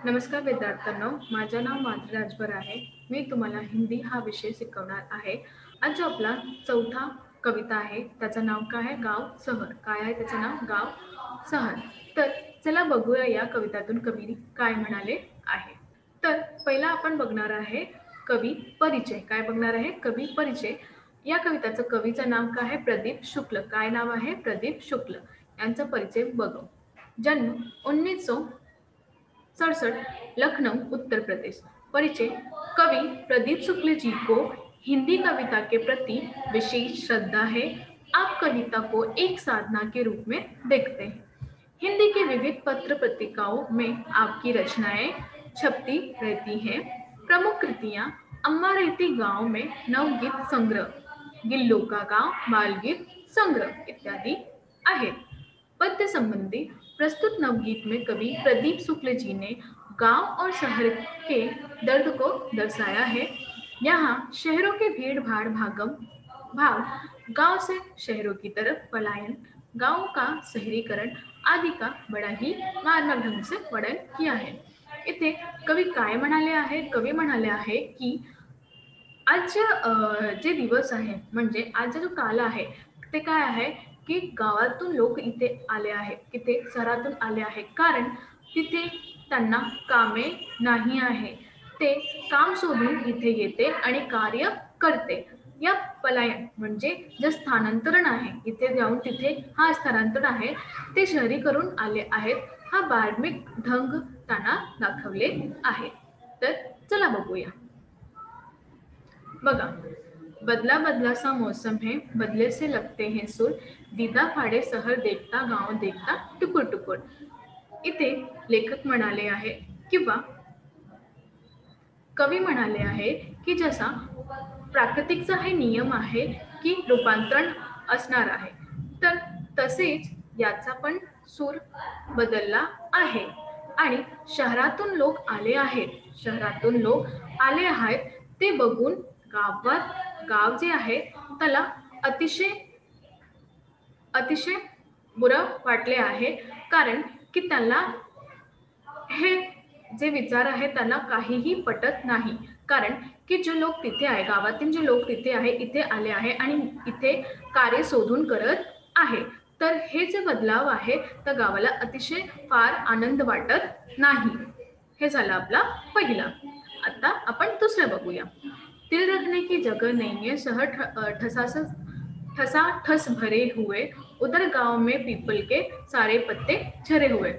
नमस्कार विद्यार्थ्यांनो, माझे नाव माधुरी राजभर आहे. मी तुम्हाला हिंदी हा विषय शिकवणार आहे. आज जो आपला चौथा कविता आहे त्याचं नाव काय आहे? गाव शहर. काय आहे त्याचं नाव? गाव शहर. तर चला बघूया या कवितातून कवी काय म्हणाले आहे. तर पहिला आपण बघणार आहे कवी परिचय. काय बघणार आहे? कवी परिचय. या कविताचं कवीचं नाव काय आहे? प्रदीप शुक्ल. काय नाव आहे? प्रदीप शुक्ल. यांचा परिचय बघू. जन्म 1967, लखनऊ उत्तर प्रदेश। परिचय। कवि प्रदीप शुक्ल जी को हिंदी कविता के प्रति विशेष श्रद्धा है। आप कविता को एक साधना के रूप में देखते हैं। हिंदी के विविध पत्र पत्रिकाओं में आपकी रचनाएं छपती रहती हैं। प्रमुख कृतियां अम्मा रहती गांव में नवगीत संग्रह, गिल्लो का गांव बालगीत संग्रह इत्यादि आहेत। पद्य संबंधी प्रस्तुत नवगीत में कवि प्रदीप शुक्ल जी ने गांव और शहर के दर्द को दर्शाया है। यहाँ शहरों के भीड़ भाड़ भाव, गांव से शहरों की तरफ पलायन, गांव का शहरीकरण आदि का बड़ा ही मार्मिक ढंग से वर्णन किया है। इथे कवी काय म्हणाले आहे? कवी म्हणाले आहे की आज जे दिवस आहे म्हणजे आजचा जो काल आहे ते काय आहे की गावातून लोक इथे आले आहेत, तिथे शहरातून आले आहेत, कारण तिथे त्यांना कामे नाही आहे. ते काम सोडून इथे येते आणि कार्य करते. या पलायन म्हणजे जे स्थानांतरण आहे, इथे जाऊन तिथे हा स्थानांतरण आहे, ते शहरीकरून आले आहेत. हा मार्मिक ढंग त्यांना दाखवले आहे. तर चला बघूया. बघा, बदला बदला सा मौसम है, बदले से लगते हैं सुर, दीदा फाड़े शहर देखता गांव देखता टुकुर टुकुर. इथे लेखक म्हणाले आहे किंवा कवी म्हणाले आहे की जसा प्राकृतिकचा हे नियम आहे की रूपांतरण असणार आहे, तर तसेच याचा पण सूर बदलला आहे आणि शहरातून लोक आले आहेत. शहरातून लोक आले आहेत ते बघून गाव जे आहे त्याला अतिशय बुरा वाटले आहे, कारण की त्याला हे जे विचार आहे त्यांना काहीही पटत नाही. कारण की जे लोक तिथे आहे, गावातील जे लोक तिथे आहे, इथे आले आहे आणि इथे कार्य शोधून करत आहे, तर हे जे बदलाव आहे त्या गावाला अतिशय फार आनंद वाटत नाही. हे झालं आपला पहिला. आता आपण दुसरं बघूया. दिल रखने की जगह नहीं है, शहर ठसा ठस भरे हुए, उधर गांव में पीपल के सारे पत्ते झरे हुए.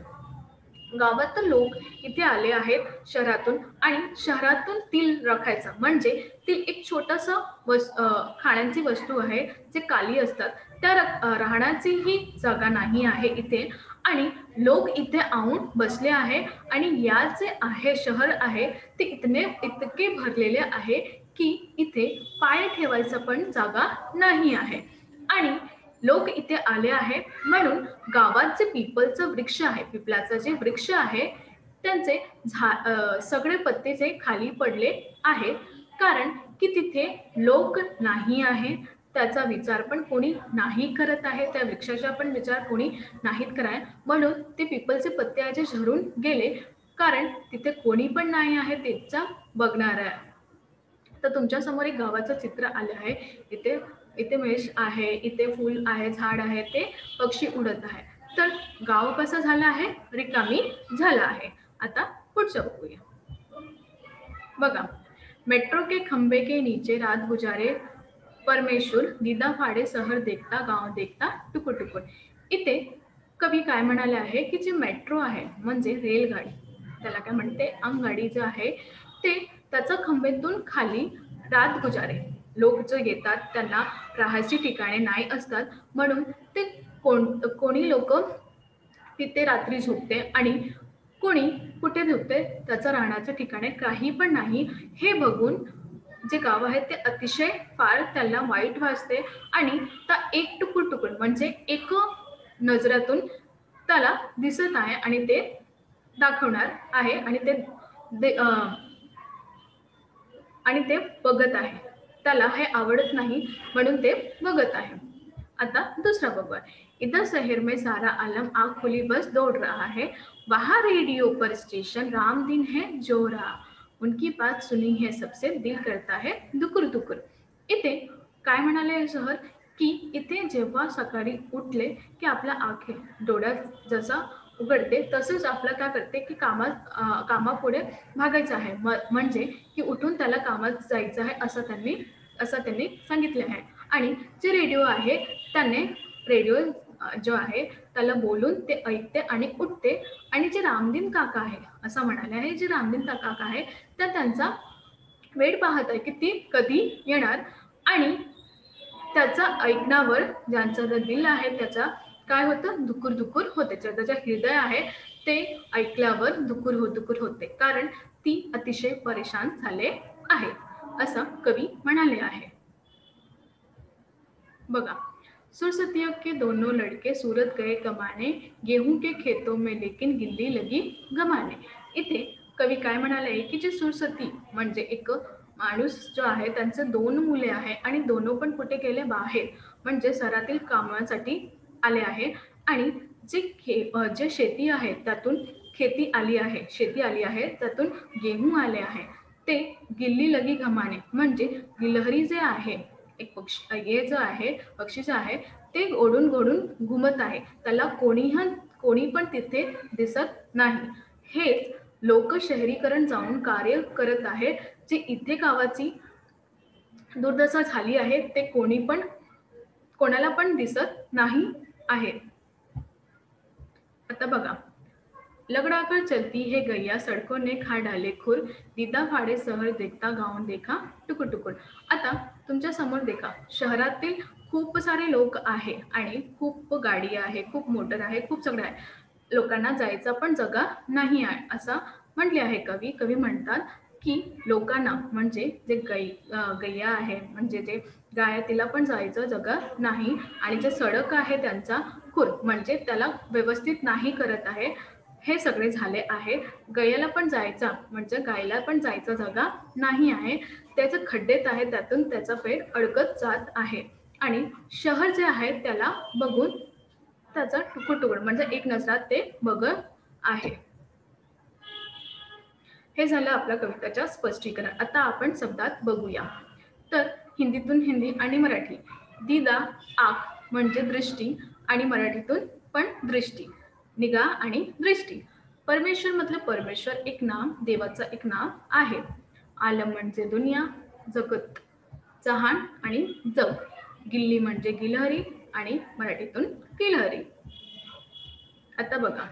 गावात लोक इथे आले आहेत शहरातून आणि शहरातून तिल राखायचं म्हणजे तिल एक छोटंसं खाण्याची वस्तू आहे जे काली असतात, त्या राहण्याची ही जागा नाही आहे इथे आणि लोक इथे आऊन बसले आहे आणि या जे आहे शहर आहे ते इतके भरलेले आहे की इथे पाय ठेवायचा पण जागा नाही आहे आणि लोक इथे आले आहे म्हणून गावात जे पिपलचं वृक्ष आहे, पिपलाचं जे वृक्ष आहे त्यांचे सगळे पत्ते जे खाली पडले आहेत, कारण की तिथे लोक नाही आहे. त्याचा विचार पण कोणी नाही करत आहे, त्या वृक्षाचा पण विचार कोणी नाहीत कराय, म्हणून ते पिपलचे पत्ते आहे जे झरून गेले, कारण तिथे कोणी पण नाही आहे त्याचा बघणार आहे. तर तुमच्या समोर एक गावाचं चित्र आले आहे. इथे मेष आहे, इथे फूल आहे, झाड आहे, ते पक्षी उडत आहे. तर गाव कसं झालं आहे? रिकामी झालं आहे. आता पुढचं बघूया. बघा, मेट्रो के खंबे के नीचे रात गुजारे परमेश्वर, दीदा फाड़े शहर देखता गांव देखता टुकुर टुकुर. इथे कवी काय म्हणाले आहे की जे मेट्रो आहे म्हणजे रेलगाडी, त्याला काय म्हणते, आगगाडी जे आहे ते त्याचा खंबेतून खाली रात गुजारे, लोक जे येतात त्यांना राहायची ठिकाणे नाही असतात, म्हणून ते कोणी लोक तिथे रात्री झोपते आणि कोणी कुठे झोपते, त्याचं राहण्याचं ठिकाणे काही पण नाही. हे बघून जे गाव आहे ते अतिशय फार त्याला वाईट वाटते आणि त्या एक टुकुर टुकुर म्हणजे एक नजरातून त्याला दिसत आहे आणि ते दाखवणार आहे आणि ते बघत आहे. त्याला हे आवडत नाही म्हणून ते बघत आहे. आता दूसरा बघूया। इधर शहर में सारा आलम आग खुली बस दौड़ रहा है, वहाँ रेडियो पर स्टेशन राम दिन है जो रहा, उनकी बात सुनी है सबसे दिल करता है दुकुर दुकुर। इथे काय म्हणाले हे शहर की इथे जेव्हा सकाळी उठले की आपल्या आखे डोळ्यात जसा उघडते तसंच आपलं काय करते की कामापुढे भागायचं आहे, म्हणजे की उठून त्याला कामात जायचं आहे असं त्यांनी सांगितले आहे। आणि जे रेडिओ आहे त्याने रेडिओ जो आहे त्याला बोलून ते ऐकते आणि उठते। आणि जे रामदीन काका आहे असं म्हणाले आहे, जे रामदीन काका आहे तर त्यांचा वेळ पाहत आहे की ती कधी येणार। आणि त्याचा ऐकण्यावर ज्यांचं दिल आहे त्याचा काय होतं दुकुर दुकुर होते, त्याचं हृदय आहे ते ऐकल्यावर दुकुर होते, कारण ती अतिशय परेशान झाले आहे असं कवी म्हणाले आहे। बघा, सुरसतियों के दोनों लड़के सूरत गए कमाने, गेहूं के खेतों में लेकिन गिल्ली लगी गमाने। इथे कवी काय म्हणाले की जे सुरसती म्हणजे एक माणूस जो आहे त्यांचे दोन मुले आहे आणि दोनों पण कुठे गेले बाहेर, म्हणजे शहरातील कामासाठी आले आहे। आणि जे शेती आहे त्यातून शेती आली आहे त्यातून गेहूं आले आहे, ते गिल्ली लगी घमाने म्हणजे गिलहरी जे आहे एक पक्षी, हे जो आहे पक्षी जे आहे ते ओढून घोडून घुमत आहे, त्याला कोणी पण तिथे दिसत नाही। हेच लोक शहरीकरण जाऊन कार्य करत आहे, जे इथे गावाची दुर्दशा झाली आहे ते कोणाला पण दिसत नाही आहे। आता बघा, लगड़ाकर चलती है गैया सड़कों ने खा डाले खुर, दीदा फाड़े शहर देखता गाँव देखा टुकुर टुकुर। आता तुमच्या समोर देखा, शहरातील खूप सारे लोक आहे आणि खूप गाडी आहे, खूप मोटर आहे, खूप सगळं आहे, लोकांना जायचा पण जागा नाही आहे असं म्हटले आहे कवी। कवी म्हणतात की लोकांना म्हणजे जे गैया आहे म्हणजे जे गाय तिला पण जायचं जागा नाही, आणि जे सडक आहे त्यांचा खुर म्हणजे त्याला व्यवस्थित नाही करत आहे, हे सगळे झाले आहे। गैयाला पण जायचा म्हणजे गायला पण जायचा जागा नाही आहे, त्याचे खड्डेत आहे त्यातून त्याचा पेट अडकत जात आहे। आणि शहर जे आहे त्याला बघून त्याचा टुकुर म्हणजे एक नजरात ते बघत आहे। हे झालं आपल्या कवितेच्या स्पष्टीकरण। आता आपण शब्दात बघूया, तर हिंदीतून हिंदी आणि मराठी। दीदा आँख म्हणजे दृष्टी आणि मराठीतून पण दृष्टी, निगाह आणि दृष्टी। परमेश्वर मतलब परमेश्वर एक नाम, देवाचं एक नाव आहे। आलम म्हणजे दुनिया, जगत, जहान आणि जग। गिल्ली म्हणजे गिलहरी आणि मराठीतून गिलहरी। आता बघा,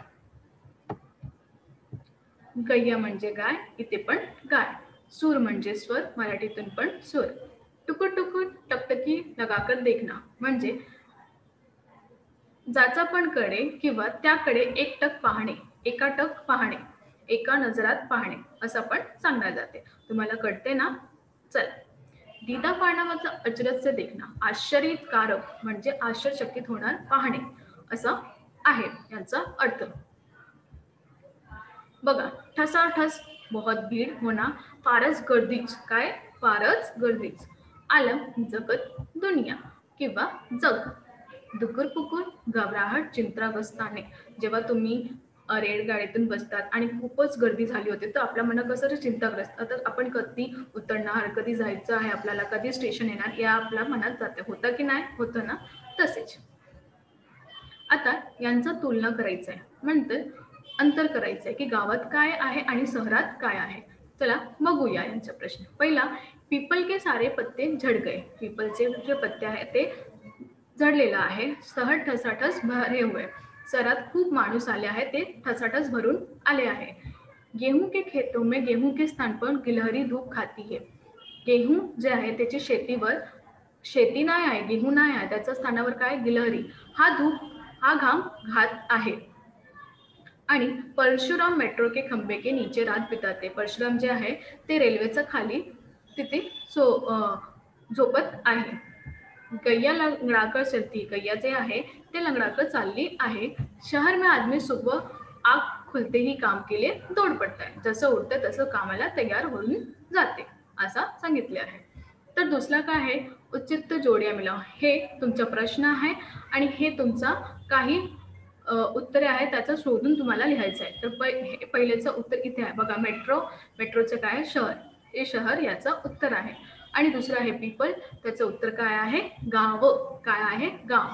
गैया म्हणजे गाय, इथे पण गाय। सूर म्हणजे स्वर, मराठीतून पण सूर। टुकुर टुकुर टकटकी लगाकर देखना म्हणजे जाचा पण कडे किंवा त्याकडे एका टक पाहणे, एका नजरात पाहणे असं पण सांगण्यात जाते। तुम्हाला कळते ना? चल, दीदा पाहणं मतलब अचरज से देखना, आश्चर्यकारक म्हणजे आश्चर्यचकित होणार पाहणे असं आहे याचा अर्थ। बघा, ठसाठस बहुत भीड़ होना, फारच गर्दीच, काय फारच गर्दीच। आलम जगत दुनिया किंवा जग। दुकुर पुकुर घबराहट चिंताग्रस्ताने, जेव्हा तुम्ही रेलगाडीतून बसतात आणि खूपच गर्दी झाली होती तर आपल्या मनात कसं चिंताग्रस्त, आता आपण कधी उतरणार, कधी जायचं आहे आपल्याला, कधी स्टेशन येणार या आपल्या मनात जाते, होतं की नाही होतं ना? तसेच आता यांचा तुलना करायचं आहे म्हणजे अंतर करायचं आहे की गावात काय आहे आणि शहरात काय आहे। चला बघूया यांचा प्रश्न। पहिला, पीपल के सारे पत्ते झड़ गए, पीपलचे जे पत्ते आहे ते झडलेला आहे। शहर ठसाठस भरे हुए, शहरात खूप माणूस आले आहे, ते ठसाठस भरून आले आहे। गेहूं के खेतों में गेहूं के स्थान पर गिलहरी धूप खाती है, गेहूं जे आहे त्याची शेती नाही आहे, गेहूं नाही आहे, त्याच्या स्थानावर काय गिलहरी हा घाम घात आहे। आणि परशुराम मेट्रो के खंबे के नीचे रात बिताते, परशुराम जे आहे ते रेल्वेच्या खाली तिथे झोपत आहे। गैया लंगड़ाकर चलती, गैया जे आहे ते लंगड़ाकर चालली आहे। शहर में आदमी सुबह आँख खुलते ही काम के लिए दौड़ पड़ता है, जसं उठतं तसं कामाला तयार होऊन जाते असं सांगितले आहे। तर दुसरा काय आहे, उचित जोड्या मिळव. हे तुमचा प्रश्न आहे आणि हे तुमचा काही उत्तरे आहेत त्याचं शोधून तुम्हाला लिहायचं आहे. तर हे पहिलेचं उत्तर इथे आहे बघा, मेट्रो. मेट्रोचं काय आहे, शहर. हे शहर याचं उत्तर आहे. आणि दुसरं आहे पीपल, त्याचं उत्तर काय आहे, गाव. काय आहे, गाव.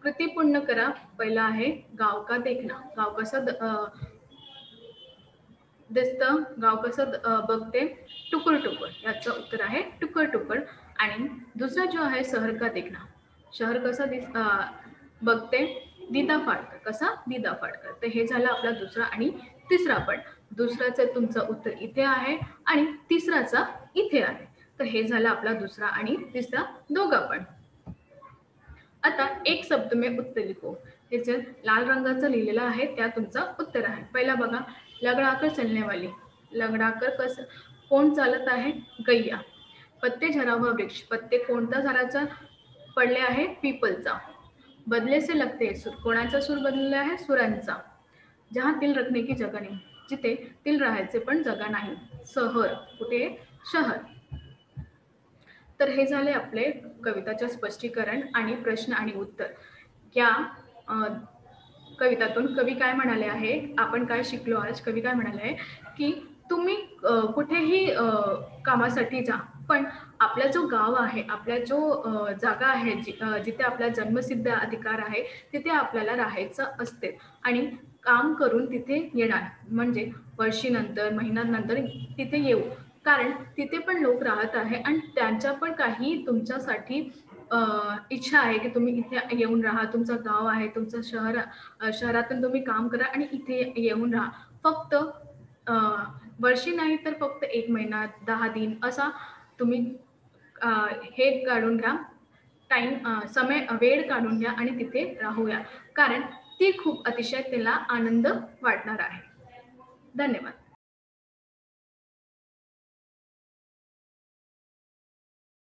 कृती पूर्ण करा. पहिला आहे गाव का देखना. गाव कसं दिसतं, गाव कसं बघते, टुकुर टुकुर. याचं उत्तर आहे टुकुर टुकुर. आणि दुसरा जो आहे शहर का देखना. शहर कसं बघते, दिदा फाडकर. कसा, दिदा फाडकर. तर हे झालं आपला दुसरा आणि तिसरा पण. दुसऱ्याचं तुमचं उत्तर इथे आहे आणि तिसराचा इथे आहे. तर हे झालं आपला दुसरा आणि तिसरा दोघा पण. आता एक शब्द में उत्तर लिखो. हे जे लाल रंगाचं लिहिलेलं आहे त्या तुमचं उत्तर आहे. पहिला बघा, लगड़ाकर चलने वाली. लगड़ाकर कसं, कोण चालत आहे, गैया. पत्ते झरा हुआ वृक्ष. पत्ते कोणत्या झाडाचा पडले आहे, पीपलचा. बदले से लगते सूर. कोणाचा सूर बदलला आहे, सुरांचा. जहाँ तिल रखने की जगह नाही. जिथे तिल राहायचे पण जागा नाही. शहर. कुठे, शहर. तर हे झाले आपले कविताचे स्पष्टीकरण आणि प्रश्न आणि उत्तर. या कवितातून कवी काय म्हणाले आहे, आपण काय शिकलो आज, कवी काय म्हणाले आहे की तुम्ही कुठेही कामासाठी जा, पण आपला जो गाव आहे, आपल्या जो जागा आहे, जिथे आपला जन्मसिद्ध अधिकार आहे, तिथे आपल्याला राहायचं असते आणि काम करून तिथे येणार, म्हणजे वर्षीनंतर, महिन्यानंतर तिथे येऊ. कारण तिथे पण लोक राहत आहे आणि त्यांच्या पण काही तुमच्यासाठी इच्छा आहे की तुम्ही इथे येऊन राहा. तुमचं गाव आहे, तुमचं शहरातून तुम्ही काम करा आणि इथे येऊन राहा. फक्त वर्षी नाही तर फक्त 1 महिना, 10 दिन असा तुम्ही हे काढून घ्या, वेळ काढून घ्या आणि तिथे राहूया. कारण ती खूप अतिशय त्याला आनंद वाटणार आहे. धन्यवाद.